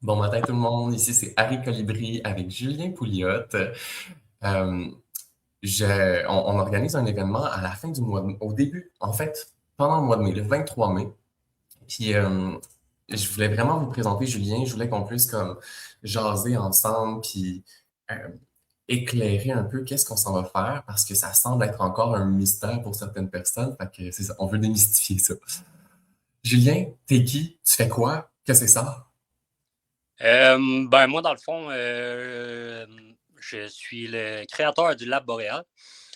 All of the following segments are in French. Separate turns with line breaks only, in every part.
Bon matin tout le monde, ici c'est Harry Colibri avec Julien Pouliot. Euh, on organise un événement à la fin du mois au début, en fait, pendant le mois de mai, le 23 mai. Puis je voulais vraiment vous présenter Julien, je voulais qu'on puisse comme jaser ensemble, puis euh, éclairer un peu qu'est-ce qu'on s'en va faire, parce que ça semble être encore un mystère pour certaines personnes, fait que c'est ça, on veut démystifier ça. Julien, t'es qui? Tu fais quoi? Qu'est-ce que c'est ça?
Moi, dans le fond, je suis le créateur du Lab Boréal.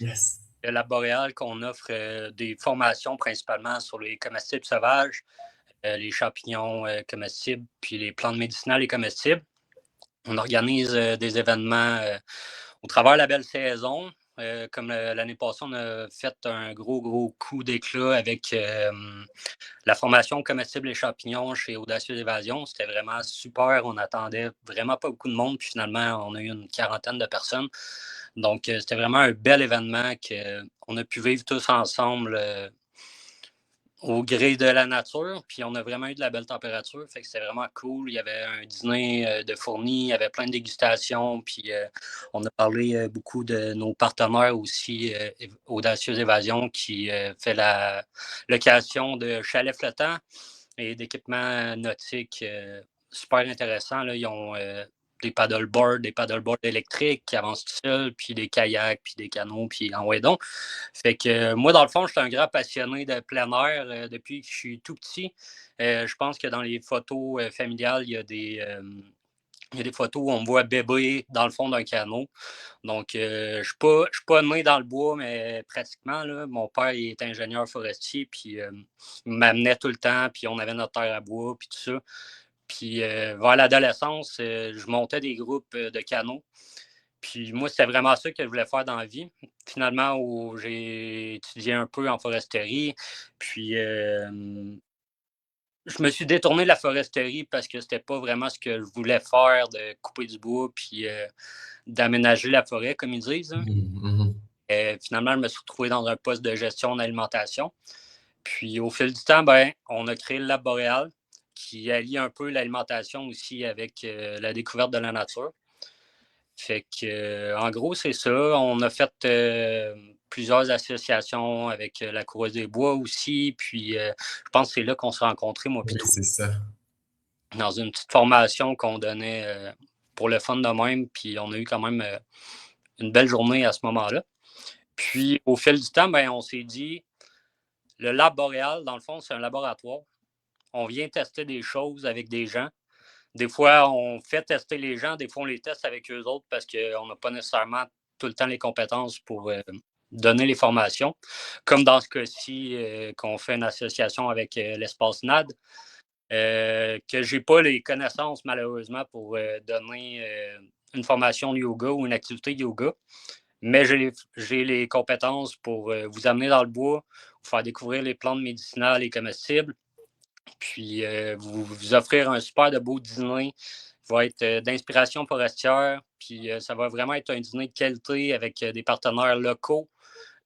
Yes.
Le Lab Boréal qu'on offre des formations principalement sur les comestibles sauvages, les champignons comestibles, puis les plantes médicinales et comestibles. On organise des événements au travers de la belle saison. Comme l'année passée, on a fait un gros coup d'éclat avec la formation comestibles et champignons chez Audacieuse Évasion. C'était vraiment super. On attendait vraiment pas beaucoup de monde. Puis finalement, on a eu une quarantaine de personnes. Donc, c'était vraiment un bel événement qu'on a pu vivre tous ensemble au gré de la nature. Puis on a vraiment eu de la belle température. Fait que c'était vraiment cool. Il y avait un dîner de fournis, il y avait plein de dégustations. Puis on a parlé beaucoup de nos partenaires aussi, Audacieuse Évasion, qui fait la location de chalets flottants et d'équipements nautiques super intéressants. Là. Ils ont des paddleboards électriques qui avancent tout seuls, puis des kayaks, puis des canots, puis en ouais donc. Fait que moi, dans le fond, je suis un grand passionné de plein air depuis que je suis tout petit. Je pense que dans les photos familiales, il y a des photos où on me voit bébé dans le fond d'un canot. Donc, je ne suis pas né dans le bois, mais pratiquement, là, mon père il est ingénieur forestier, puis il m'amenait tout le temps, puis on avait notre terre à bois, puis tout ça. Puis vers l'adolescence, je montais des groupes de canots. Puis moi, c'était vraiment ça que je voulais faire dans la vie. Finalement, j'ai étudié un peu en foresterie. Puis je me suis détourné de la foresterie parce que c'était pas vraiment ce que je voulais faire, de couper du bois puis d'aménager la forêt, comme ils disent. Hein.
Mhm.
Finalement, je me suis retrouvé dans un poste de gestion d'alimentation. Puis au fil du temps, ben, on a créé le Lab Boréal qui allie un peu l'alimentation aussi avec la découverte de la nature. Fait que, en gros, c'est ça. On a fait plusieurs associations avec la Coureuse des Bois aussi. Puis, je pense que c'est là qu'on s'est rencontrés, moi, puis
Oui,
toi,
c'est ça.
dans une petite formation qu'on donnait pour le fun de même. Puis, on a eu quand même une belle journée à ce moment-là. Puis, au fil du temps, ben, on s'est dit, le Lab Boréal, dans le fond, c'est un laboratoire. On vient tester des choses avec des gens. Des fois, on fait tester les gens, des fois, on les teste avec eux autres parce qu'on n'a pas nécessairement tout le temps les compétences pour donner les formations. Comme dans ce cas-ci, qu'on fait une association avec l'Espace NAD, que je n'ai pas les connaissances, malheureusement, pour donner une formation de yoga ou une activité de yoga. Mais j'ai les compétences pour vous amener dans le bois, vous faire découvrir les plantes médicinales et comestibles, puis vous offrir un super de beau dîner qui va être d'inspiration forestière. Puis ça va vraiment être un dîner de qualité avec des partenaires locaux.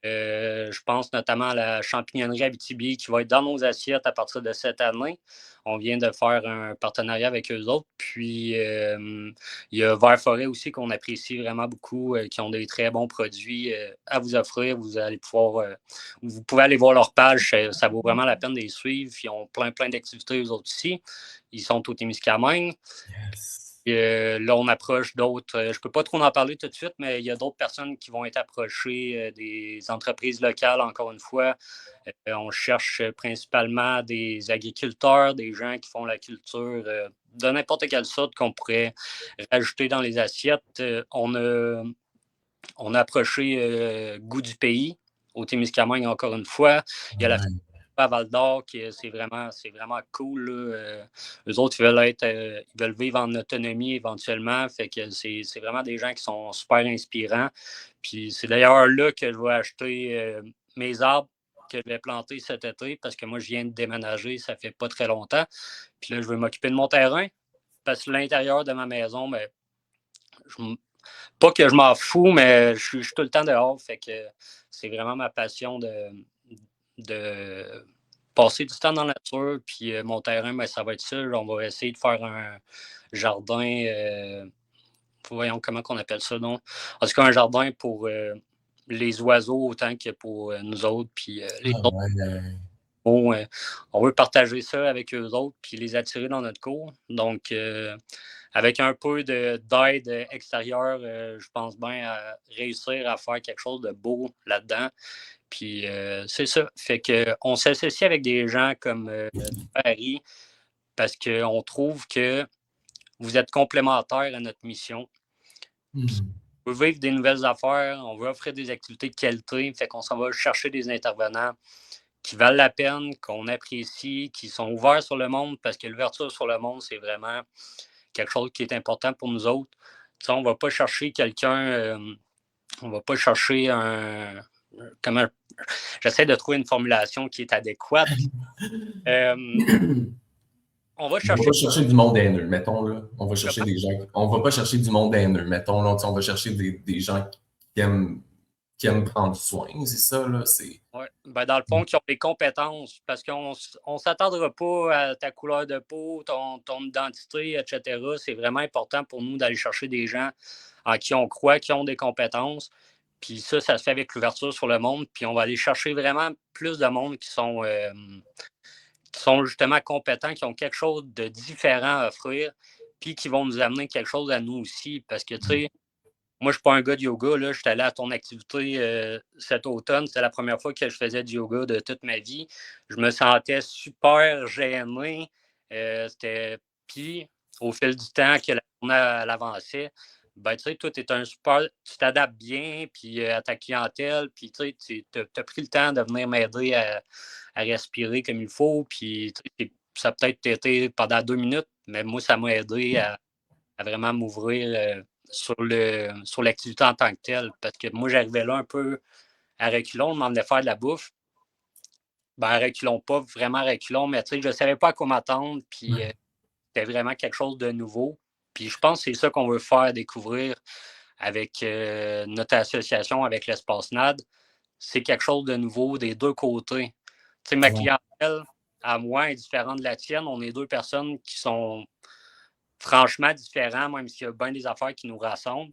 Je pense notamment à la champignonnerie Abitibi qui va être dans nos assiettes à partir de cette année. On vient de faire un partenariat avec eux autres. Puis, il y a Vert Forêt aussi qu'on apprécie vraiment beaucoup, qui ont des très bons produits à vous offrir. Vous pouvez aller voir leur page. Ça vaut vraiment la peine de les suivre. Ils ont plein d'activités eux autres aussi. Ils sont au Témiscamingue.
Yes.
Là, on approche d'autres. Je ne peux pas trop en parler tout de suite, mais il y a d'autres personnes qui vont être approchées, des entreprises locales, encore une fois. On cherche principalement des agriculteurs, des gens qui font la culture de n'importe quelle sorte qu'on pourrait rajouter dans les assiettes. On a approché Goût du pays au Témiscamingue, encore une fois. Il y a la
Ouais.
à Val d'Or, c'est vraiment cool. Là. Eux autres, ils veulent vivre en autonomie éventuellement. Fait que c'est vraiment des gens qui sont super inspirants. Puis c'est d'ailleurs là que je vais acheter mes arbres que je vais planter cet été parce que moi, je viens de déménager, ça fait pas très longtemps. Puis là, je vais m'occuper de mon terrain parce que l'intérieur de ma maison, ben, je, pas que je m'en fous, mais je suis tout le temps dehors. Fait que c'est vraiment ma passion de passer du temps dans la nature. Puis mon terrain, ben, ça va être ça. On va essayer de faire un jardin. Voyons comment on appelle ça, non? En tout cas, un jardin pour les oiseaux autant que pour nous autres. Puis les
Ah
autres,
ouais.
on veut partager ça avec eux autres puis les attirer dans notre cour. Donc, avec un peu d'aide extérieure, je pense bien à réussir à faire quelque chose de beau là-dedans. Puis c'est ça. Fait qu'on s'associe avec des gens comme Harry parce qu'on trouve que vous êtes complémentaires à notre mission.
Hmm.
On veut vivre des nouvelles affaires, on veut offrir des activités de qualité, fait qu'on s'en va chercher des intervenants qui valent la peine, qu'on apprécie, qui sont ouverts sur le monde, parce que l'ouverture sur le monde, c'est vraiment quelque chose qui est important pour nous autres. Tu sais, on ne va pas chercher quelqu'un, on ne va pas chercher un. Comment, j'essaie de trouver une formulation qui est adéquate. On va
On va
chercher.
pas chercher du monde haineux, mettons là. On va chercher
Comment?
des gens. On va pas chercher du monde haineux, mettons là. On va chercher des gens qui aiment prendre soin, c'est ça là. C'est.
Ouais. Ben, dans le fond, qui ont des compétences, parce qu'on ne s'attendra pas à ta couleur de peau, ton identité, etc. C'est vraiment important pour nous d'aller chercher des gens en qui on croit, qui ont des compétences. Puis ça se fait avec l'ouverture sur le monde. Puis on va aller chercher vraiment plus de monde qui sont justement compétents, qui ont quelque chose de différent à offrir, puis qui vont nous amener quelque chose à nous aussi. Parce que, tu sais, moi, je ne suis pas un gars de yoga. Là. Je suis allé à ton activité cet automne. C'était la première fois que je faisais du yoga de toute ma vie. Je me sentais super gêné. Puis, au fil du temps que la journée avançait, ben, tu sais, toi, tu t'adaptes bien puis, à ta clientèle. Puis, tu sais, tu as pris le temps de venir m'aider à respirer comme il faut. Puis, ça a peut-être été pendant 2 minutes, mais moi, ça m'a aidé à vraiment m'ouvrir sur l'activité en tant que telle. Parce que moi, j'arrivais là un peu à reculons, on demandait de faire de la bouffe. Ben, à reculons, pas vraiment à reculons, mais je ne savais pas à quoi m'attendre. Puis c'était vraiment quelque chose de nouveau. Puis je pense que c'est ça qu'on veut faire découvrir avec notre association, avec l'Espace NAD. C'est quelque chose de nouveau des deux côtés. Ma
Ouais.
clientèle, à moi, est différente de la tienne. On est deux personnes qui sont franchement différents, même s'il y a bien des affaires qui nous rassemblent.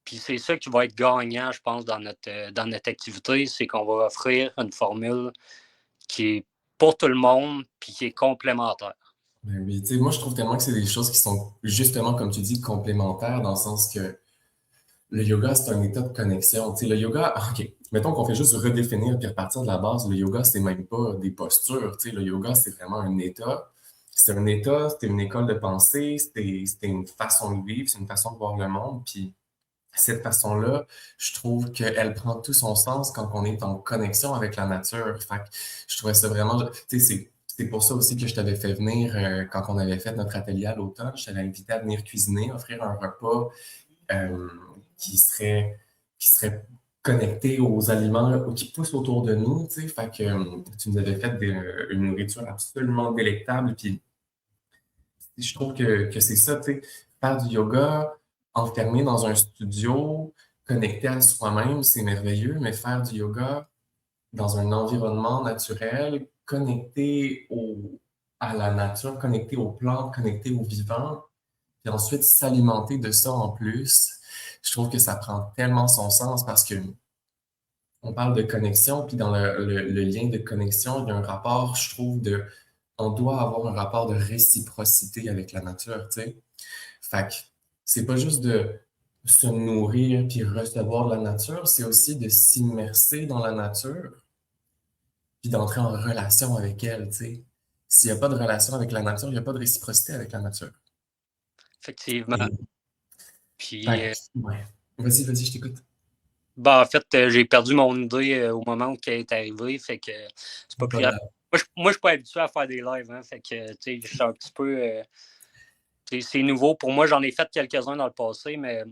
Puis c'est ça qui va être gagnant, je pense, dans notre activité, c'est qu'on va offrir une formule qui est pour tout le monde, puis qui est complémentaire.
Ben oui, tu sais, moi je trouve tellement que c'est des choses qui sont justement, comme tu dis, complémentaires dans le sens que le yoga, c'est un état de connexion. Tu sais, le yoga, OK, mettons qu'on fait juste redéfinir puis repartir de la base. Le yoga, c'est même pas des postures. Tu sais, le yoga, c'est vraiment un état. C'est un état, c'est une école de pensée, c'est une façon de vivre, c'est une façon de voir le monde. Puis cette façon-là, je trouve qu'elle prend tout son sens quand on est en connexion avec la nature. Fait que je trouvais ça vraiment, tu sais, c'est pour ça aussi que je t'avais fait venir quand on avait fait notre atelier à l'automne. Je t'avais invité à venir cuisiner, offrir un repas euh, qui serait, qui serait connecté aux aliments qui poussent autour de nous, tu sais. Fait que tu nous avais fait une nourriture absolument délectable. Puis je trouve que c'est ça, tu sais, faire du yoga enfermé dans un studio, connecté à soi-même, c'est merveilleux, mais faire du yoga dans un environnement naturel, à la nature, connecté aux plantes, connecté aux vivants, puis ensuite s'alimenter de ça en plus, je trouve que ça prend tellement son sens parce que on parle de connexion, puis dans le lien de connexion, il y a un rapport, je trouve, on doit avoir un rapport de réciprocité avec la nature, tu sais. Fait que c'est pas juste de se nourrir puis recevoir de la nature, c'est aussi de s'immerser dans la nature puis d'entrer en relation avec elle, tu sais. S'il n'y a pas de relation avec la nature, il n'y a pas de réciprocité avec la nature.
Effectivement.
Et,
Puis,
fait que, ouais. Vas-y, je t'écoute.
ben, en fait, j'ai perdu mon idée au moment où elle est arrivée, fait que c'est pas plus grave.
Voilà.
Moi, je suis pas habitué à faire des lives, hein, fait que, je suis un petit peu... c'est nouveau. Pour moi, j'en ai fait quelques-uns dans le passé, mais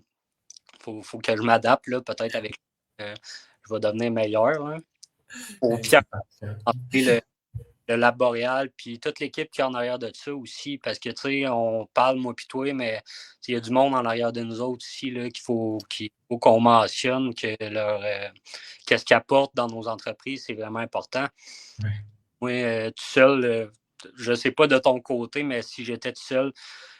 faut que je m'adapte, là, peut-être avec... je vais devenir meilleur, hein. Au
Hey,
pire,
c'est parfait.
le Lab Boréal, puis toute l'équipe qui est en arrière de ça aussi, parce que, tu sais, on parle, moi puis toi, mais il y a du monde en arrière de nous autres aussi, là, qu'il faut qu'on mentionne que qu'est-ce qu'ils apportent dans nos entreprises, c'est vraiment important.
Ouais.
moi, tout seul, je ne sais pas de ton côté, mais si j'étais tout seul,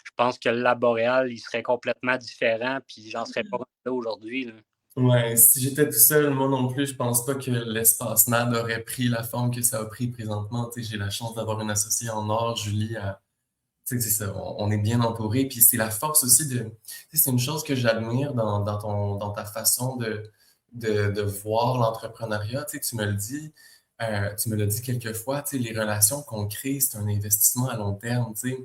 je pense que le Lac Boréal, il serait complètement différent, puis j'en serais pas là aujourd'hui.
Ouais, si j'étais tout seul, moi non plus, je pense pas que l'espace NAD aurait pris la forme que ça a pris présentement. Tu sais, j'ai la chance d'avoir une associée en or, Julie, tu sais, c'est ça, on est bien entouré, puis c'est la force aussi de, tu sais, c'est une chose que j'admire dans ta façon de voir l'entrepreneuriat. Tu sais, tu me l'as dit quelques fois, tu sais, les relations qu'on crée, c'est un investissement à long terme, tu sais.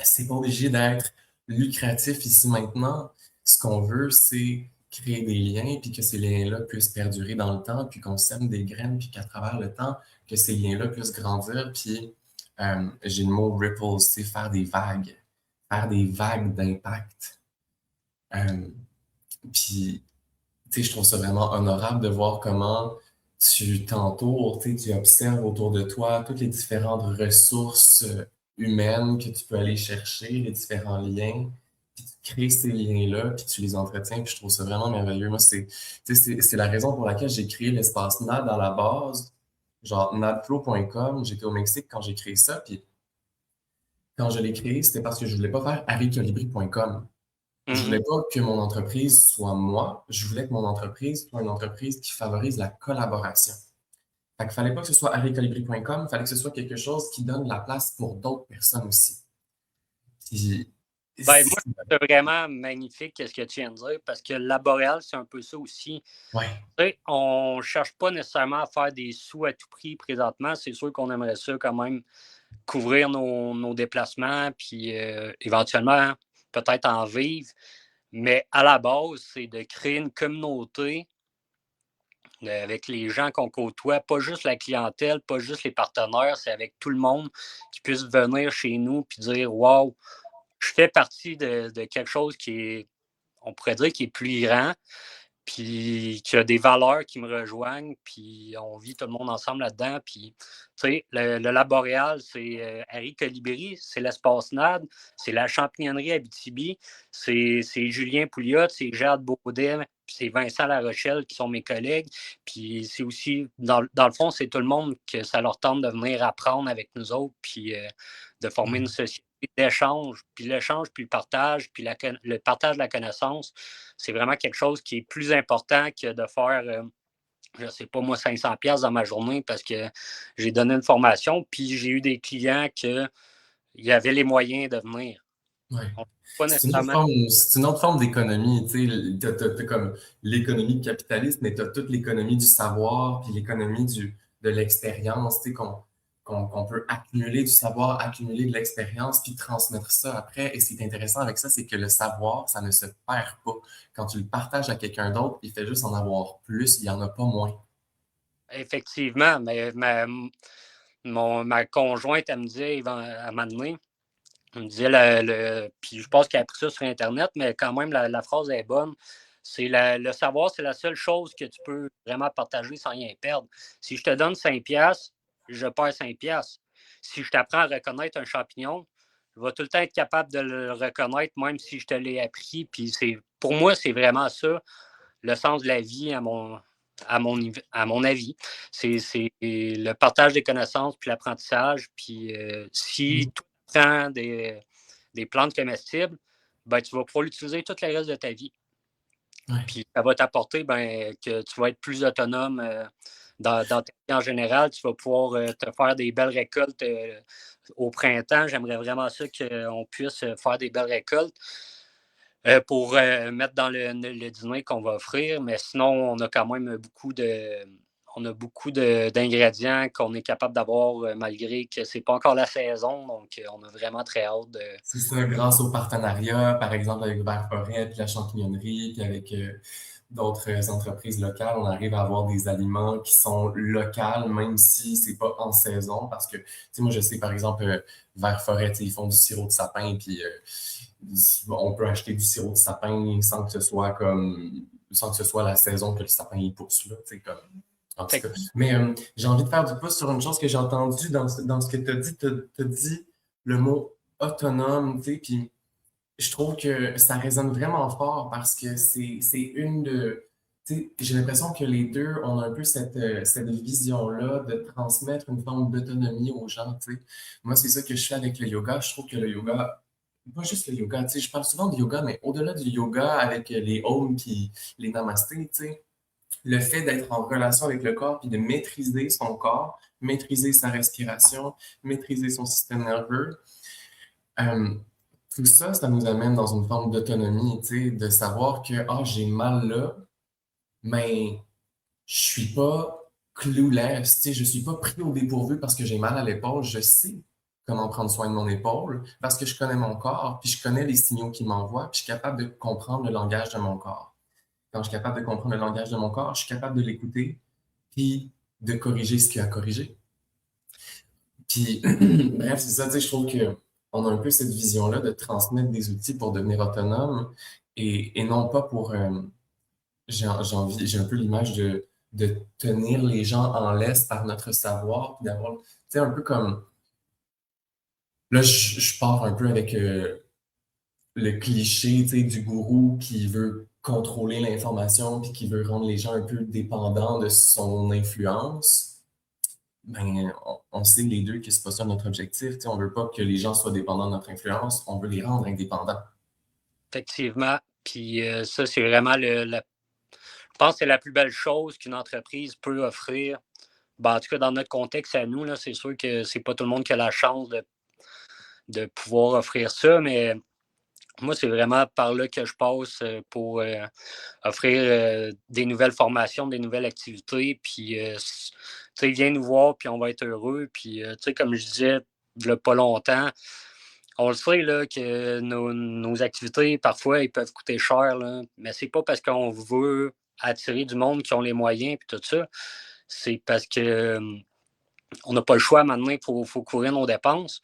C'est pas obligé d'être lucratif ici maintenant. Ce qu'on veut, c'est créer des liens, puis que ces liens-là puissent perdurer dans le temps, puis qu'on sème des graines, puis qu'à travers le temps, que ces liens-là puissent grandir, puis j'ai le mot ripples, c'est faire des vagues d'impact. Euh, puis, tu sais, je trouve ça vraiment honorable de voir comment tu t'entoures, tu sais, tu observes autour de toi toutes les différentes ressources humaines que tu peux aller chercher, les différents liens, puis tu crées ces liens-là, puis tu les entretiens, puis je trouve ça vraiment merveilleux. Moi, tu sais, c'est la raison pour laquelle j'ai créé l'espace NAD à la base, genre nadflow.com. J'étais au Mexique quand j'ai créé ça, puis quand je l'ai créé, c'était parce que je voulais pas faire harrycolibri.com. Je voulais
Mhm.
pas que mon entreprise soit moi. Je voulais que mon entreprise soit une entreprise qui favorise la collaboration. Fait qu'il fallait pas que ce soit harrycolibri.com, il fallait que ce soit quelque chose qui donne la place pour d'autres personnes aussi. Puis,
Ben, moi, je trouve ça vraiment magnifique ce que tu viens de dire, parce que le Lac Boréal, c'est un peu ça aussi.
ouais,
Tu sais, on ne cherche pas nécessairement à faire des sous à tout prix présentement. C'est sûr qu'on aimerait ça quand même couvrir nos déplacements, puis éventuellement peut-être en vivre. Mais à la base, c'est de créer une communauté avec les gens qu'on côtoie, pas juste la clientèle, pas juste les partenaires, c'est avec tout le monde qui puisse venir chez nous puis dire Wow, je fais partie de quelque chose qui est, on pourrait dire, qui est plus grand, puis qui a des valeurs qui me rejoignent, puis on vit tout le monde ensemble là-dedans. Puis, tu sais, le Lac Boréal, c'est Harry Colibri, c'est l'Espace NAD, c'est la Champignonnerie Abitibi, c'est Julien Pouliot, c'est Jade Baudet, puis c'est Vincent Larochelle qui sont mes collègues. Puis c'est aussi, dans le fond, c'est tout le monde que ça leur tente de venir apprendre avec nous autres, puis de former une société d'échange, puis l'échange, puis le partage, puis le partage de la connaissance, c'est vraiment quelque chose qui est plus important que de faire, je ne sais pas moi, 500$ dans ma journée parce que j'ai donné une formation, puis j'ai eu des clients qui avaient les moyens de venir.
ouais.
On pas nécessairement.
C'est une autre forme d'économie, tu sais, t'as comme l'économie capitaliste, mais t'as toute l'économie du savoir, puis l'économie de l'expérience, tu sais, qu'on peut accumuler du savoir, accumuler de l'expérience, puis transmettre ça après. Et ce qui est intéressant avec ça, c'est que le savoir, ça ne se perd pas. Quand tu le partages à quelqu'un d'autre, il fait juste en avoir plus, il n'y en a pas moins.
Effectivement, mais ma conjointe, elle me disait, à un moment donné, elle me disait, puis je pense qu'elle a appris ça sur Internet, mais quand même, la phrase est bonne. C'est le savoir, c'est la seule chose que tu peux vraiment partager sans rien perdre. Si je te donne 5$, je perds 5$. Si je t'apprends à reconnaître un champignon, je vais tout le temps être capable de le reconnaître, même si je te l'ai appris. Puis pour moi, c'est vraiment ça, le sens de la vie à mon avis. C'est le partage des connaissances puis l'apprentissage. Puis si
Mhm.
tu prends des plantes comestibles, ben, tu vas pouvoir l'utiliser tout le reste de ta vie.
Ouais.
Puis ça va t'apporter que tu vas être plus autonome dans ta vie en général. Tu vas pouvoir te faire des belles récoltes au printemps. J'aimerais vraiment ça qu'on puisse faire des belles récoltes pour mettre dans le dîner qu'on va offrir. Mais sinon, on a beaucoup d'ingrédients qu'on est capable d'avoir malgré que ce n'est pas encore la saison. Donc, on a vraiment très hâte de.
C'est ça, grâce au partenariat, par exemple, avec Vert Forêt, puis la champignonnerie, puis avec d'autres entreprises locales, on arrive à avoir des aliments qui sont locaux, même si c'est pas en saison. Parce que, tu sais, moi, je sais, par exemple, Vert Forêt, tu sais, ils font du sirop de sapin, puis on peut acheter du sirop de sapin sans que ce soit la saison que le sapin il pousse, là, tu sais, comme. En tout
Fait
cas. Mais j'ai envie de faire du pouce sur une chose que j'ai entendue dans ce que tu as dit. Tu as dit le mot autonome, tu sais, puis je trouve que ça résonne vraiment fort parce que c'est une j'ai l'impression que les deux, on a un peu cette vision-là de transmettre une forme d'autonomie aux gens, tu sais. Moi, c'est ça que je fais avec le yoga. Je trouve que le yoga, pas juste le yoga, tu sais, je parle souvent de yoga, mais au-delà du yoga, avec les Om puis les namastés, tu sais, le fait d'être en relation avec le corps puis de maîtriser son corps, maîtriser sa respiration, maîtriser son système nerveux, euh, tout ça, ça nous amène dans une forme d'autonomie, tu sais, de savoir que, ah, j'ai mal là, mais je suis pas clueless, tu sais, je suis pas pris au dépourvu parce que j'ai mal à l'épaule. Je sais comment prendre soin de mon épaule parce que je connais mon corps, puis je connais les signaux qu'il m'envoie, puis je suis capable de comprendre le langage de mon corps. Quand je suis capable de comprendre le langage de mon corps, je suis capable de l'écouter, puis de corriger ce qu'il y a à corriger. Puis, bref, c'est ça, tu sais, je trouve que on a un peu cette vision-là de transmettre des outils pour devenir autonome et non pas pour, j'ai un peu l'image de tenir les gens en laisse par notre savoir, puis d'avoir, tu sais, un peu comme, là, je pars un peu avec le cliché, tu sais, du gourou qui veut contrôler l'information, puis qui veut rendre les gens un peu dépendants de son influence. Ben, on sait les deux que c'est pas ça notre objectif, tu sais, on veut pas que les gens soient dépendants de notre influence, on veut les rendre indépendants.
Effectivement. Puis ça, c'est vraiment je pense que c'est la plus belle chose qu'une entreprise peut offrir. Ben, en tout cas, dans notre contexte à nous, là, c'est sûr que c'est pas tout le monde qui a la chance de pouvoir offrir ça, mais moi, c'est vraiment par là que je passe pour offrir des nouvelles formations, des nouvelles activités. Puis, tu sais, viens nous voir, puis on va être heureux. Puis, tu sais, comme je disais, il n'y a pas longtemps, on le sait là, que nos activités, parfois, ils peuvent coûter cher, là, mais c'est pas parce qu'on veut attirer du monde qui ont les moyens et tout ça. C'est parce que on n'a pas le choix maintenant, il faut courir nos dépenses.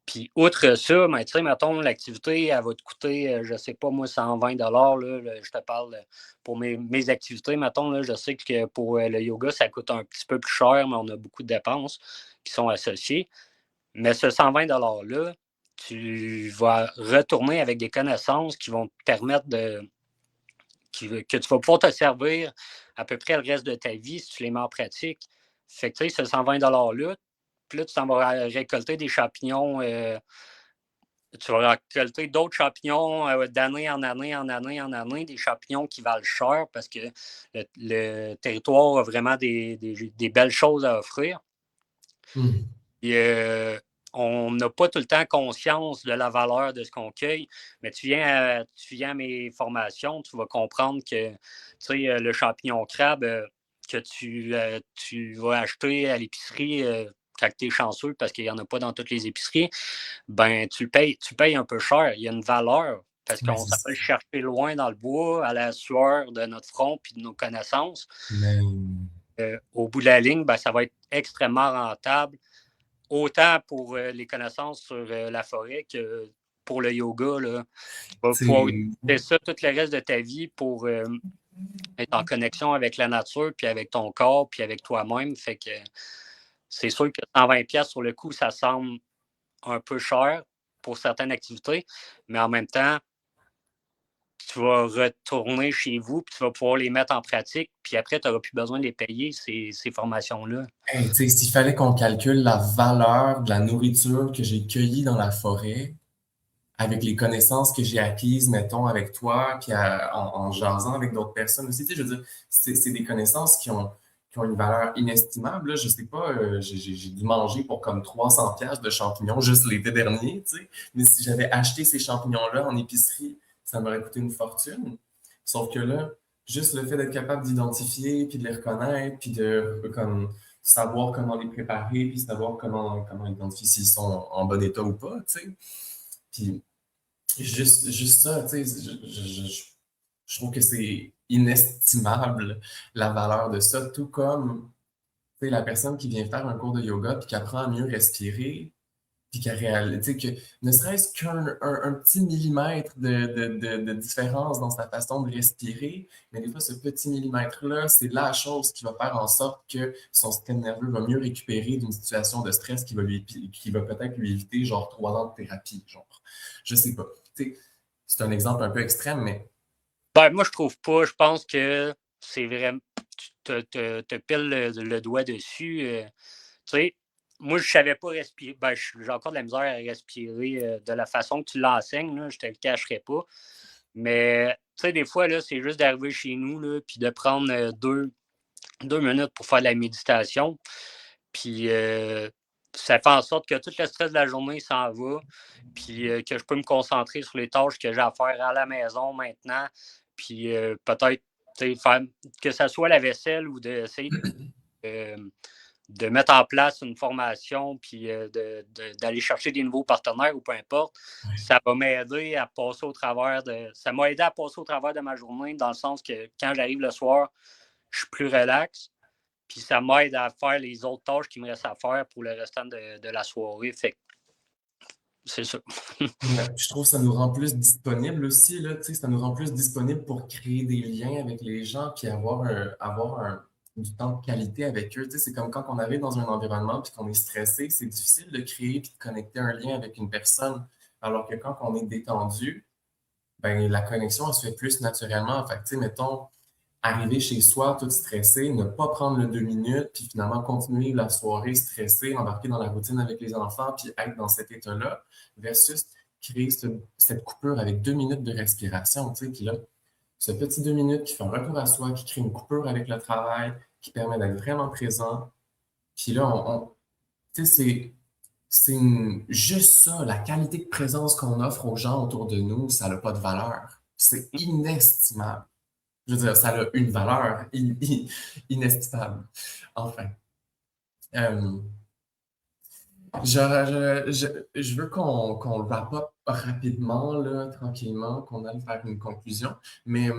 Puis, outre ça, ben, tu sais, mettons, l'activité, elle va te coûter, je ne sais pas, moi, 120 là, je te parle pour mes activités, mettons, là, je sais que pour le yoga, ça coûte un petit peu plus cher, mais on a beaucoup de dépenses qui sont associées. Mais ce 120 $-là, tu vas retourner avec des connaissances qui vont te permettre que tu vas pouvoir te servir à peu près le reste de ta vie si tu les mets en pratique. Fait que, tu sais, ce 120 $-là, puis là, tu t'en vas récolter des champignons. Tu vas récolter d'autres champignons d'année en année, en année, en année, des champignons qui valent cher parce que le territoire a vraiment des belles choses à offrir.
Hmm.
Et, on n'a pas tout le temps conscience de la valeur de ce qu'on cueille, mais tu viens à mes formations, tu vas comprendre que tu sais, le champignon crabe que tu vas acheter à l'épicerie quand tu es chanceux parce qu'il n'y en a pas dans toutes les épiceries, ben tu payes un peu cher. Il y a une valeur parce
Ouais,
qu'on s'en va le chercher loin dans le bois, à la sueur de notre front puis de nos connaissances.
mais
Au bout de la ligne, ben, ça va être extrêmement rentable autant pour les connaissances sur la forêt que pour le yoga. Là. Tu vas pouvoir
c'est
utiliser ça tout le reste de ta vie pour être en connexion avec la nature, puis avec ton corps, puis avec toi-même. Fait que c'est sûr que 120$ sur le coup, ça semble un peu cher pour certaines activités, mais en même temps, tu vas retourner chez vous, puis tu vas pouvoir les mettre en pratique, puis après, tu n'auras plus besoin de les payer, ces formations-là.
hey, tu sais, s'il fallait qu'on calcule la valeur de la nourriture que j'ai cueillie dans la forêt avec les connaissances que j'ai acquises, mettons, avec toi, puis en jasant avec d'autres personnes aussi, tu sais, je veux dire, c'est des connaissances qui ont une valeur inestimable. Là. Je sais pas, j'ai dû manger pour comme 300$ de champignons juste l'été dernier, tu sais. Mais si j'avais acheté ces champignons-là en épicerie, ça m'aurait coûté une fortune. Sauf que là, juste le fait d'être capable d'identifier, puis de les reconnaître, puis de comme savoir comment les préparer, puis savoir comment identifier s'ils sont en bon état ou pas, tu sais. Puis juste ça, tu sais, je trouve que c'est inestimable la valeur de ça, tout comme tu sais, la personne qui vient faire un cours de yoga puis qui apprend à mieux respirer, puis qui réalise, tu sais, que ne serait-ce qu'un petit millimètre de différence dans sa façon de respirer, mais des fois, ce petit millimètre-là, c'est la chose qui va faire en sorte que son système nerveux va mieux récupérer d'une situation de stress qui va peut-être lui éviter genre 3 ans de thérapie, genre. Je sais pas. Tu sais, c'est un exemple un peu extrême, mais
Ben, moi, je trouve pas. Je pense que c'est vraiment, tu te piles le doigt dessus. Tu sais, moi, je savais pas respirer. Ben, j'ai encore de la misère à respirer de la façon que tu l'enseignes, là, je te le cacherai pas. Mais, tu sais, des fois, là, c'est juste d'arriver chez nous, là, puis de prendre 2 minutes pour faire de la méditation. Puis, ça fait en sorte que tout le stress de la journée s'en va, puis que je peux me concentrer sur les tâches que j'ai à faire à la maison maintenant, puis peut-être faire que ce soit la vaisselle ou d'essayer de mettre en place une formation, puis d'aller chercher des nouveaux partenaires ou peu importe. Ça va m'aider à passer au travers ça m'a aidé à passer au travers de ma journée, dans le sens que quand j'arrive le soir, je suis plus relax. Puis ça m'aide à faire les autres tâches qui me restent à faire pour le restant de la soirée. Fait que c'est ça.
Ouais, je trouve que ça nous rend plus disponibles aussi, là, tu sais, ça nous rend plus disponibles pour créer des liens avec les gens, puis du temps de qualité avec eux. Tu sais, c'est comme quand on arrive dans un environnement puis qu'on est stressé, c'est difficile de créer puis de connecter un lien avec une personne. Alors que quand on est détendu, ben, la connexion, elle se fait plus naturellement. Fait que, tu sais, mettons, arriver chez soi tout stressé, ne pas prendre le 2 minutes, puis finalement continuer la soirée stressée, embarquer dans la routine avec les enfants, puis être dans cet état-là, versus créer cette coupure avec 2 minutes de respiration, tu sais, puis là, ce petit 2 minutes qui fait un retour à soi, qui crée une coupure avec le travail, qui permet d'être vraiment présent, puis là, tu sais, juste ça, la qualité de présence qu'on offre aux gens autour de nous, ça n'a pas de valeur. C'est inestimable. Je veux dire, ça a une valeur inestimable. Enfin. Euh, je veux qu'on le wrap up rapidement, là, tranquillement, qu'on aille faire une conclusion. Mais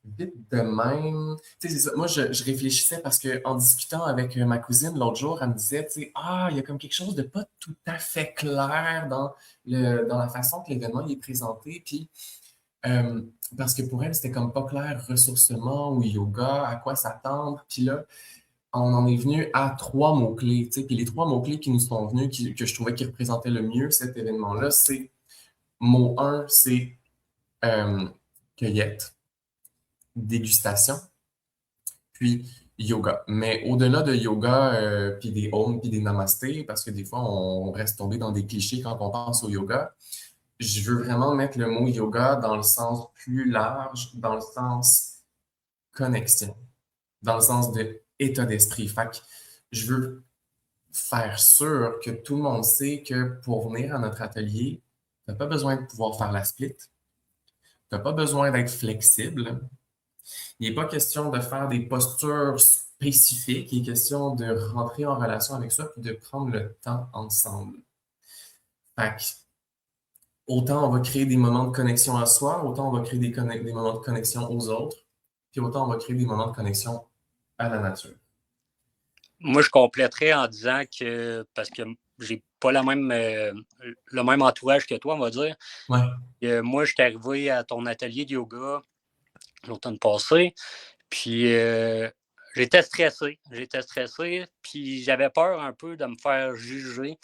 vite de même, tu sais, c'est ça. Moi, je réfléchissais parce qu'en discutant avec ma cousine l'autre jour, elle me disait, tu sais, ah, il y a comme quelque chose de pas tout à fait clair dans la façon que l'événement il est présenté. Puis, euh, parce que pour elle, c'était comme pas clair, ressourcement ou yoga, à quoi s'attendre. Puis là, on en est venu à 3 mots-clés, tu sais. Puis les 3 mots-clés qui nous sont venus, que je trouvais qui représentaient le mieux cet événement-là, c'est mot 1, c'est euh, cueillette, dégustation, puis yoga. Mais au-delà de yoga, puis des ohms, puis des namastés, parce que des fois, on reste tombé dans des clichés quand on pense au yoga, je veux vraiment mettre le mot yoga dans le sens plus large, dans le sens connexion, dans le sens de état d'esprit. Fait que je veux faire sûr que tout le monde sait que pour venir à notre atelier, tu n'as pas besoin de pouvoir faire la split, tu n'as pas besoin d'être flexible. Il n'est pas question de faire des postures spécifiques, il est question de rentrer en relation avec soi et de prendre le temps ensemble. Fait que, autant on va créer des moments de connexion à soi, autant on va créer des moments de connexion aux autres, puis autant on va créer des moments de connexion à la nature.
Moi, je compléterais en disant que, parce que j'ai pas le même entourage que toi, on va dire.
Ouais.
Moi, je suis arrivé à ton atelier de yoga l'automne passé, puis j'étais stressé. Puis j'avais peur un peu de me faire juger.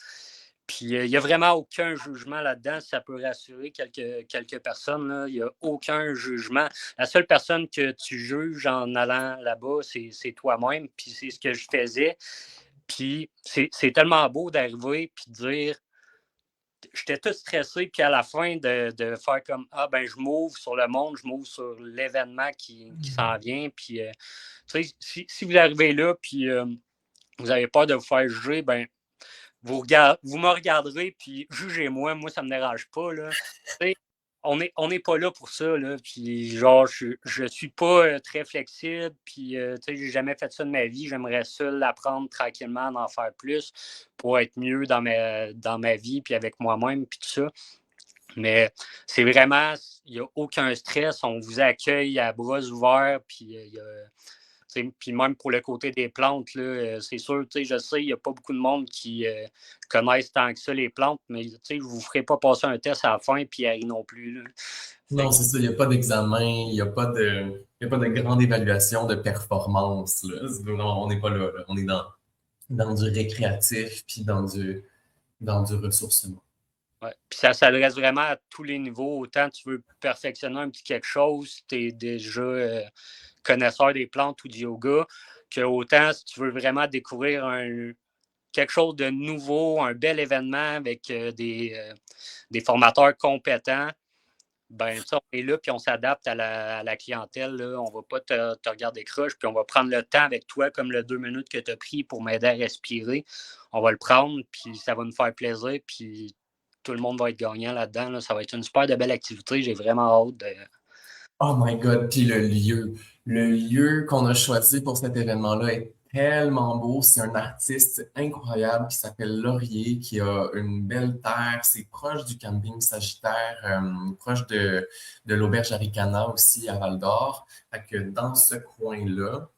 Puis il n'y a vraiment aucun jugement là-dedans, si ça peut rassurer quelques personnes. Là. Il n'y a aucun jugement. La seule personne que tu juges en allant là-bas, c'est toi-même. Puis c'est ce que je faisais. Puis c'est tellement beau d'arriver puis de dire, j'étais tout stressé, puis à la fin de faire comme, ah ben je m'ouvre sur le monde, je m'ouvre sur l'événement qui s'en vient. Puis tu sais, si vous arrivez là, puis vous avez peur de vous faire juger, ben vous me regarderez, puis jugez-moi, moi, ça me dérange pas, là. On n'est pas là pour ça, là. Puis, genre, je suis pas très flexible, puis, tu sais, j'ai jamais fait ça de ma vie. J'aimerais ça l'apprendre tranquillement, d'en faire plus pour être mieux dans ma vie, puis avec moi-même, puis tout ça. Mais c'est vraiment, il n'y a aucun stress. On vous accueille à bras ouverts, puis il y a. Puis même pour le côté des plantes, là, c'est sûr, je sais, il n'y a pas beaucoup de monde qui connaissent tant que ça les plantes, mais je ne vous ferai pas passer un test à la fin, puis Harry non plus. Là.
Non, c'est ça, il n'y a pas d'examen, il y a pas de grande évaluation de performance, là. On n'est pas là, là. On est dans du récréatif puis dans du ressourcement.
Ouais. Puis ça s'adresse vraiment à tous les niveaux. Autant tu veux perfectionner un petit quelque chose, tu es déjà connaisseur des plantes ou du yoga, que autant si tu veux vraiment découvrir quelque chose de nouveau, un bel événement avec des formateurs compétents, ben ça, on est là, puis on s'adapte à la clientèle. Là. On ne va pas te regarder croche, puis on va prendre le temps avec toi, comme le 2 minutes que tu as pris pour m'aider à respirer. On va le prendre, puis ça va nous faire plaisir, puis tout le monde va être gagnant là-dedans. Là. Ça va être une super de belle activité. J'ai vraiment hâte de...
Oh my God, puis le lieu qu'on a choisi pour cet événement-là est tellement beau. C'est un artiste incroyable qui s'appelle Laurier, qui a une belle terre. C'est proche du camping Sagittaire, proche de l'auberge Aricana aussi à Val-d'Or. Fait que dans ce coin-là,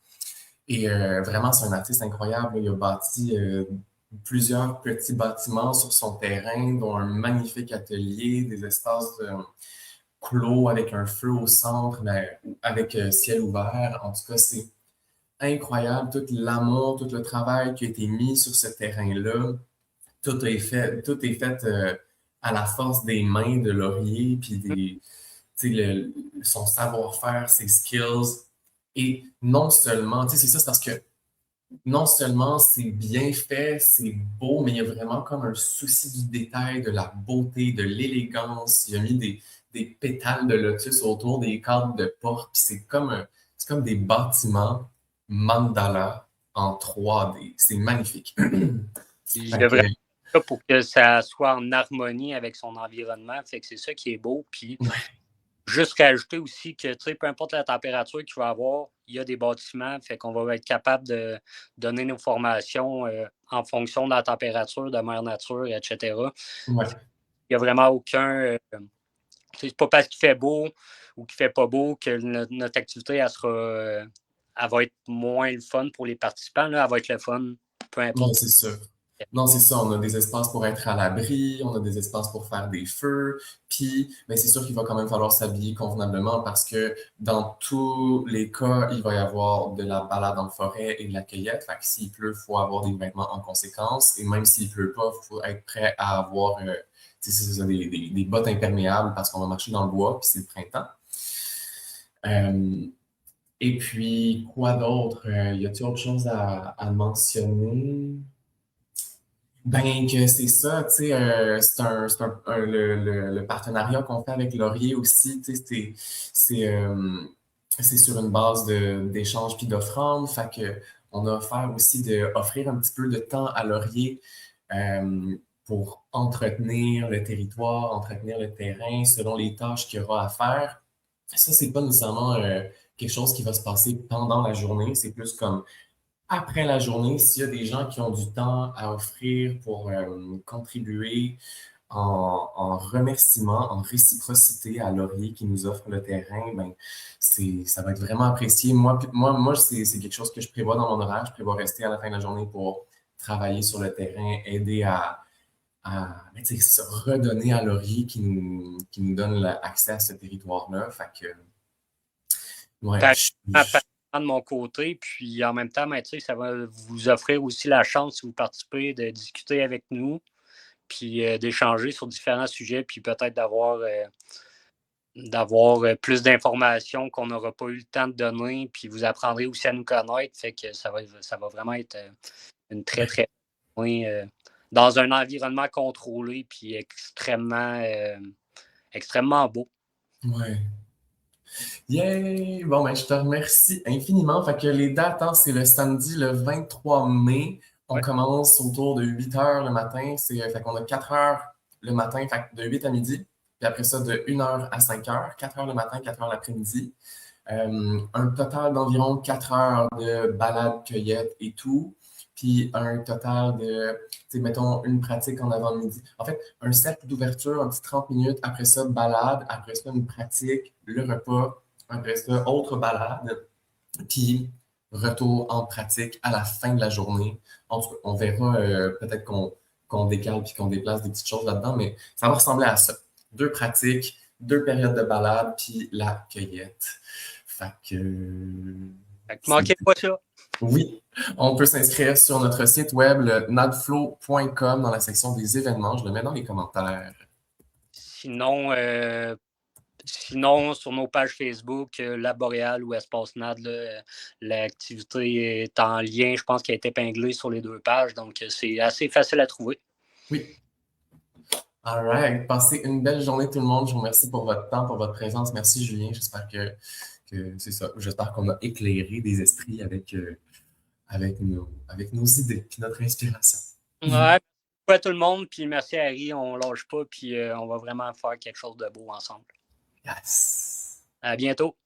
et vraiment, c'est un artiste incroyable. Il a bâti plusieurs petits bâtiments sur son terrain, dont un magnifique atelier, des espaces clos avec un feu au centre, mais avec ciel ouvert. En tout cas, c'est incroyable tout l'amour, tout le travail qui a été mis sur ce terrain-là. Tout est fait à la force des mains de Laurier, puis son savoir-faire, ses skills. Et non seulement, c'est ça, c'est parce que non seulement c'est bien fait, c'est beau, mais il y a vraiment comme un souci du détail, de la beauté, de l'élégance. Il a mis des pétales de lotus autour des cadres de porte, puis c'est comme des bâtiments mandala en 3D. C'est magnifique.
Il
Fait que,
devrait être là pour que ça soit en harmonie avec son environnement. Fait que c'est ça qui est beau. Puis juste rajouter aussi que, tu sais, peu importe la température qu'il va avoir, il y a des bâtiments, fait qu'on va être capable de donner nos formations en fonction de la température, de mère nature, etc.
ouais.
Il n'y a vraiment aucun... c'est pas parce qu'il fait beau ou qu'il fait pas beau que notre activité, elle va être moins le fun pour les participants. Là, elle va être le fun, peu
Non,
importe.
c'est sûr. Non, c'est ça. On a des espaces pour être à l'abri, on a des espaces pour faire des feux. Puis, ben, c'est sûr qu'il va quand même falloir s'habiller convenablement parce que dans tous les cas, il va y avoir de la balade en forêt et de la cueillette. Fait que s'il pleut, il faut avoir des vêtements en conséquence. Et même s'il pleut pas, il faut être prêt à avoir c'est ça, des bottes imperméables parce qu'on va marcher dans le bois, puis c'est le printemps. Euh, et puis, quoi d'autre? Y a-t-il autre chose à mentionner? Ben, que c'est ça, tu sais, le partenariat qu'on fait avec Laurier aussi, tu sais, c'est sur une base d'échange puis d'offrande. Fait que on a offert aussi d'offrir un petit peu de temps à Laurier pour entretenir le territoire, entretenir le terrain selon les tâches qu'il y aura à faire. Ça, c'est pas nécessairement quelque chose qui va se passer pendant la journée, c'est plus comme après la journée, s'il y a des gens qui ont du temps à offrir pour contribuer en remerciement, en réciprocité à Laurier qui nous offre le terrain, ben, ça va être vraiment apprécié. Moi c'est quelque chose que je prévois dans mon horaire. Je prévois rester à la fin de la journée pour travailler sur le terrain, aider ben, tu sais, c'est ça, redonner à Laurier qui nous donne accès à ce territoire-là. Fait que, ouais,
De mon côté, puis en même temps, ben, ça va vous offrir aussi la chance, si vous participez, de discuter avec nous, puis d'échanger sur différents sujets, puis peut-être d'avoir plus d'informations qu'on n'aura pas eu le temps de donner, puis vous apprendrez aussi à nous connaître, fait que ça va vraiment être une très, très dans un environnement contrôlé, puis extrêmement beau.
ouais. Yay! Bon, ben, je te remercie infiniment. Fait que les dates, hein, c'est le samedi, le 23 mai. On
Ouais.
commence autour de 8 heures le matin. Fait qu'on a 4 heures le matin, fait que de 8 à midi. Puis après ça, de 1 heure à 5 heures. 4 heures le matin, 4 heures l'après-midi. Un total d'environ 4 heures de balade, cueillette et tout. Puis un total de, mettons, une pratique en avant-midi. En fait, un set d'ouverture, un petit 30 minutes. Après ça, balade. Après ça, une pratique, le repas. Après ça, autre balade. Puis retour en pratique à la fin de la journée. En tout cas, on verra peut-être qu'on décale puis qu'on déplace des petites choses là-dedans, mais ça va ressembler à ça. 2 pratiques, 2 périodes de balade, puis la cueillette. Fait que...
Manquez pas ça.
Oui, on peut s'inscrire sur notre site web, le nadflow.com, dans la section des événements. Je le mets dans les commentaires.
Sinon, Sinon, sur nos pages Facebook, Lab Boréal ou Espace NAD, l'activité est en lien, je pense qu'elle est épinglée sur les 2 pages, donc c'est assez facile à trouver.
Oui. All right. Passez une belle journée tout le monde. Je vous remercie pour votre temps, pour votre présence. Merci Julien. J'espère que c'est ça. J'espère qu'on a éclairé des esprits avec nos idées et notre inspiration.
Ouais, merci à tout le monde, puis merci à Harry, on lâche pas, puis on va vraiment faire quelque chose de beau ensemble.
Yes.
À bientôt.